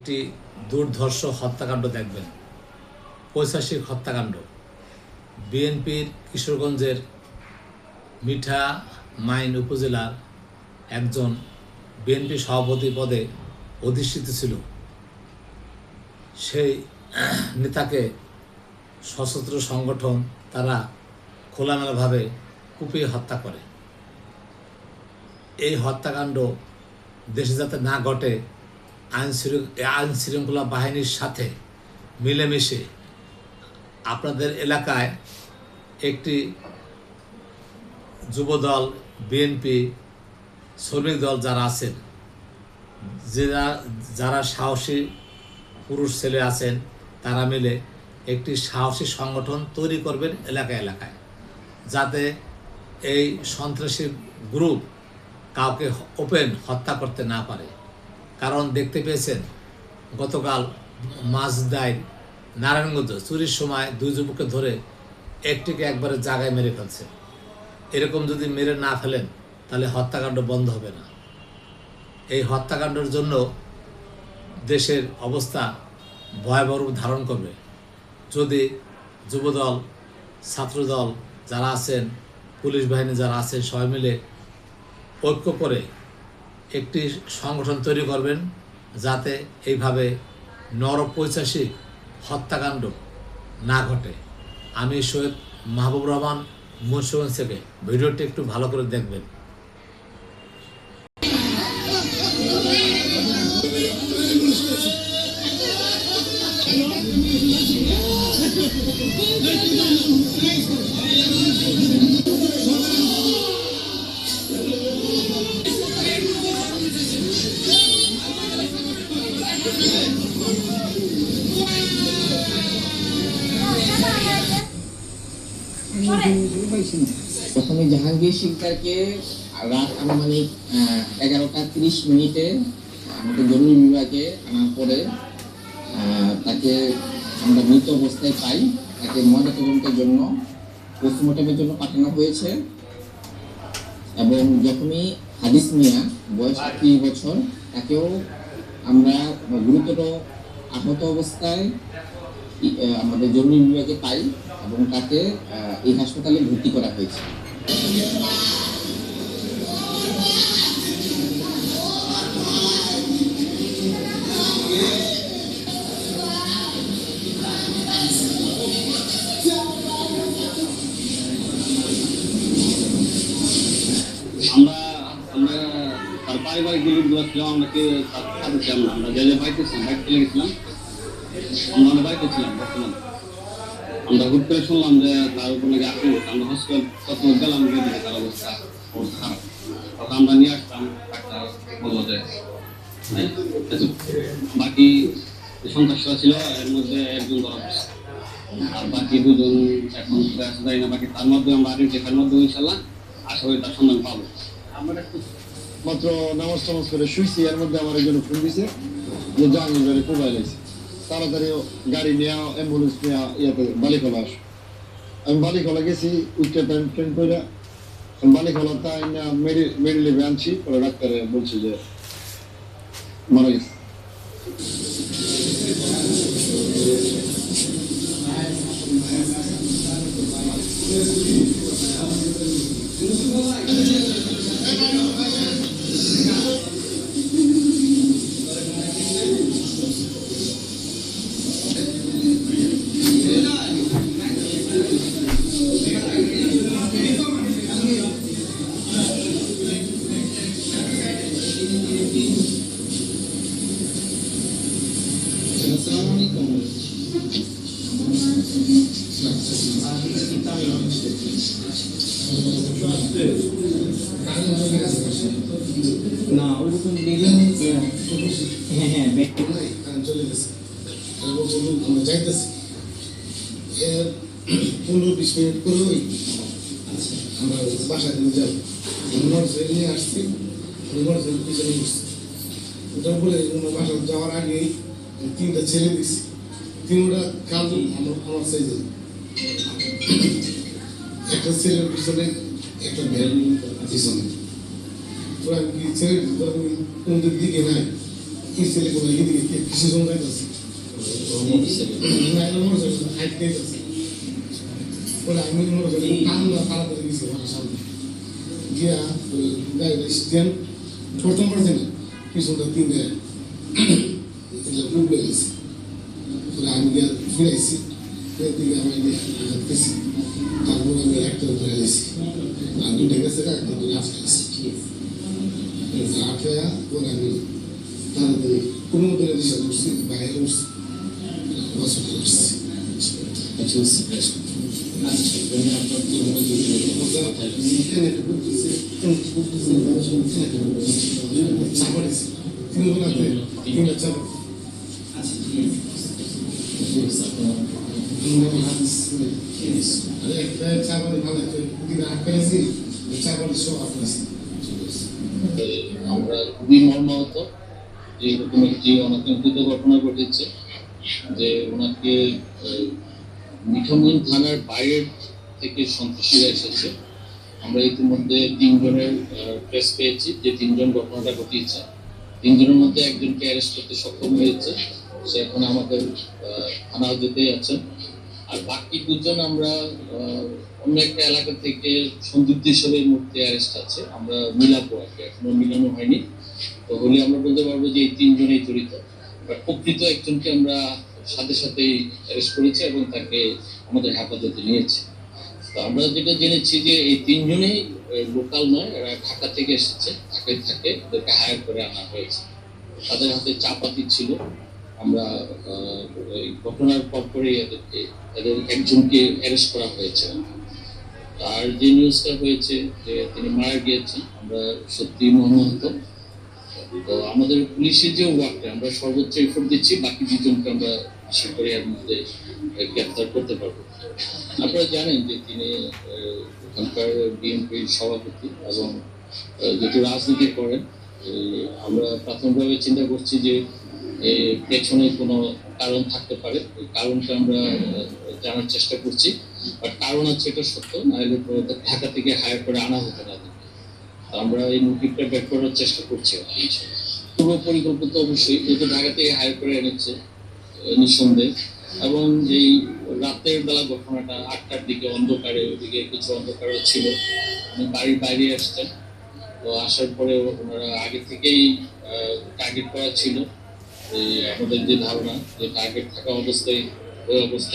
একটি দুর্ধর্ষ হত্যাকাণ্ড দেখবেন, পৈশাচিক হত্যাকাণ্ড। বিএনপির কিশোরগঞ্জের মিঠা মাইন উপজেলার একজন বিএনপি সভাপতি পদে অধিষ্ঠিত ছিল, সেই নেতাকে সশস্ত্র সংগঠন তারা খোলামেলাভাবে কুপিয়ে হত্যা করে। এই হত্যাকাণ্ড দেশে যাতে না ঘটে, আইন শৃঙ্খলা বাহিনীর সাথে মিলেমিশে আপনাদের এলাকায় একটি যুবদল, বিএনপি, শ্রমিক দল যারা আছেন, যারা সাহসী পুরুষ ছেলে আছেন, তারা মিলে একটি সাহসী সংগঠন তৈরি করবেন এলাকায় এলাকায়, যাতে এই সন্ত্রাসী গ্রুপ কাউকে ওপেন হত্যা করতে না পারে। কারণ দেখতে পেয়েছেন গতকাল মাঝদায় নারায়ণগঞ্জ চুরির সময় দুই যুবককে ধরে একটিকে একবারে জায়গায় মেরে ফেলছে। এরকম যদি মেরে না ফেলেন তাহলে হত্যাকাণ্ড বন্ধ হবে না। এই হত্যাকাণ্ডের জন্য দেশের অবস্থা ভয়াবহ রূপ ধারণ করবে যদি যুবদল, ছাত্রদল যারা আছেন, পুলিশ বাহিনী যারা আছেন, সবাই মিলে ঐক্য করে একটি সংগঠন তৈরি করবেন, যাতে এইভাবে নরপৈশাচিক হত্যাকাণ্ড না ঘটে। আমি সৈয়দ মাহবুব রহমান মুন্সিগঞ্জ থেকে। ভিডিওটি একটু ভালো করে দেখবেন। প্রথমে জাহাঙ্গীর শিকদারকে রাত আনুমানিক 11টা 30 আমাদের জরুরি বিভাগে আনার পরে তাকে আমরা মৃত অবস্থায় পাই। তাকে ময়নাতদন্তের জন্য, পোস্টমর্টমের জন্য পাঠানো হয়েছে। এবং জখমি হাদিস মিয়া, বয়স 30 বছর, তাকেও আমরা গুরুতর আহত অবস্থায় আমাদের জরুরি বিভাগে পাই এবং তাকে এই হাসপাতালে ভর্তি করা হয়েছে। আমরা তার পারিবারিক দিকগুলো ছিলাম, আমরা যে বাড়িতে ছিলাম, বাইক চলে গেছিলাম, আমরা বাড়িতে ছিলাম। বর্তমানে আমরা হুট করে শুনলাম যে তার উপর নাকি আক্রমণ। আমরা হসপিটাল তখন গেলাম, গিয়ে দেখি তার অবস্থা খারাপ। তখন আমরা নিয়ে আসতাম, ডাক্তার বললো যে বাকি সন্ত্রাসীরা ছিল, এর মধ্যে একজন ধরা পড়ছে, আর বাকি দুজন এখন যাই না। বাকি তার মধ্যে আমরা আইডেন্টিফাইয়ের মধ্যে ইনশাল্লাহ আশা করি তার সন্ধান পাবো। আমরা মাত্র নামাজ টামাজ করে শুইছি, এর মধ্যে আমার একজন ফোন দিছে যে জাহাঙ্গীর কোবাইল আছে, তাড়াতাড়ি গাড়ি নেওয়া, অ্যাম্বুলেন্স নেওয়া, ইয়াতে বালিখোলা আস। আমি বালিখোলা গেছি, উচ্চে ট্রেন করে বালিখোলা তাই না মেডিলেভে আনছি। পরে ডাক্তারে বলছে যে মারা গেছে। না ওরকম হ্যাঁ চলে গেছে, আমরা যাইতেছি 15-20 মিনিট করে ওই আমরা বাসায় দিকে যাবো। মোটরসাইকেল নিয়ে আসছি, মোটরসাইকেল পিছনে বসছি। ওটার পরে বাসা যাওয়ার আগেই 3টা ছেলে দিচ্ছি, 3টা কাজু আমার সাইজে। একটা ছেলের পিছনে একটা ভ্যান পিছনে, ওরা কি ছেলে কোন দিকে নাই, এই ছেলে কোনো এদিকে কৃষি জমি যাইতেছে বলে আমি মনে করি কান্না তাড়াতাড়ি গেছি আমার সামনে গিয়া গাড়িটা স্ট্যান্ড প্রথম পর্যায়ে পিছনটা তিন দেয় উঠবে গেছে আমি গিয়া ফিরাইছি দিকে আমি হাঁটতেছি তারপর আমি একটা ধরে গেছি আর দুটো গেছে একটা ধরে আটকাইছি আটকে পরে আমি তাড়াতাড়ি কোনো মতো রিক্সা করছি বাইরে উঠছি হসপিটাল আসছি আমরা খুবই মর্মাহত যে এরকম একটি অনাকাঙ্ক্ষিত ঘটনা ঘটেছে যে ওনাকে মিঠামইন থানার বাইরের থেকে সন্ত্রাসীরা এসেছে। আমরা ইতিমধ্যে 3 জনের প্রেস পেয়েছি যে 3 জন ঘটনাটা ঘটিয়েছে। 3 জনের মধ্যে একজনকে অ্যারেস্ট করতে সক্ষম হয়েছে, সে এখন আমাদের থানা হাজতেই আছেন। আর বাকি 2 জন আমরা অন্য একটা এলাকা থেকে সন্দিগ্ধ হিসেবে এই মুহূর্তে অ্যারেস্ট আছে, আমরা মিলাবো আর কি, এখনো মিলানো হয়নি। তো হলে আমরা বলতে পারবো যে এই 3 জনেই জড়িত। বাট প্রকৃত একজনকে আমরা সাথে সাথেই অ্যারেস্ট করেছি এবং তাকে আমাদের হেফাজতে নিয়েছি। তো আমরা যেটা জেনেছি যে এই 3 জনেই লোকাল নয়, এরা ঢাকা থেকে এসেছে, ঢাকায় থাকে, ওদেরকে হায়ার করে আনা হয়েছে। তাদের হাতে চাপাতি ছিল। আমরা এই ঘটনার পরপরই এদের একজনকে অ্যারেস্ট করা হয়েছে। আর যে নিউজটা হয়েছে যে তিনি মারা গিয়েছেন, আমরা সত্যি মর্মাহত। তো আমাদের পুলিশের যে ওয়ার্কটা, আমরা সর্বোচ্চ এফোর্ট দিচ্ছি, বাকি 2 জনকে আমরা আশা করি এর মধ্যে গ্রেফতার করতে পারবো। আপনারা জানেন যে তিনি এখানকার বিএনপির সভাপতি এবং যেহেতু রাজনীতি করেন, আমরা প্রাথমিকভাবে চিন্তা করছি যে পেছনে কোনো কারণ থাকতে পারে। ওই কারণটা আমরা জানার চেষ্টা করছি। বাট কারণ আছে, এটা সত্য, নাহলে ঢাকা থেকে হায়ার করে আনা হতো না। আমরা এই মোটিভটা বের করার চেষ্টা করছি। পূর্ব পরিকল্পিত অবশ্যই, যেহেতু ঢাকা থেকে হায়ার করে এনেছে নিঃসন্দেহে। এবং এই রাতের বেলা ঘটনাটা 8টার দিকে অন্ধকারে, ওইদিকে কিছু অন্ধকারও ছিল, বাড়ির বাইরে আসতেন। তো আসার পরে ওনারা আগে থেকেই টার্গেট করা ছিল। আমাদের যে ধারণা যে টার্গেট থাকা অবস্থায় ওই অবস্থায়